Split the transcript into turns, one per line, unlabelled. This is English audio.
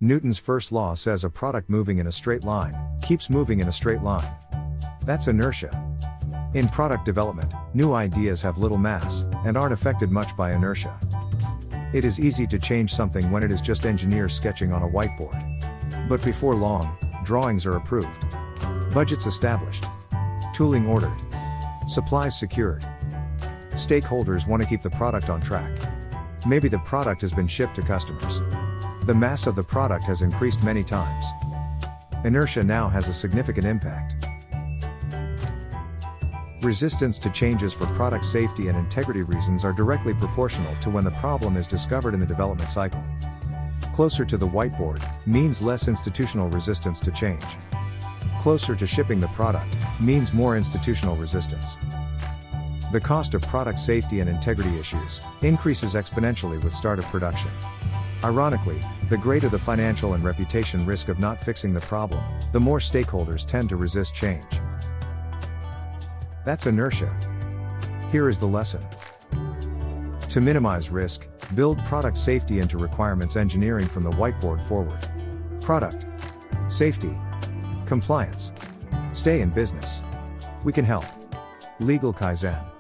Newton's first law says a product moving in a straight line keeps moving in a straight line. That's inertia. In product development, new ideas have little mass and aren't affected much by inertia. It is easy to change something when it is just engineers sketching on a whiteboard. But before long, drawings are approved, budgets established, tooling ordered, supplies secured. Stakeholders want to keep the product on track. Maybe the product has been shipped to customers. The mass of the product has increased many times. Inertia now has a significant impact. Resistance to changes for product safety and integrity reasons are directly proportional to when the problem is discovered in the development cycle. Closer to the whiteboard means less institutional resistance to change. Closer to shipping the product means more institutional resistance. The cost of product safety and integrity issues increases exponentially with start of production. Ironically, the greater the financial and reputation risk of not fixing the problem, the more stakeholders tend to resist change. That's inertia. Here is the lesson. To minimize risk, build product safety into requirements engineering from the whiteboard forward. Product safety, compliance. Stay in business. We can help. LegalKaizen.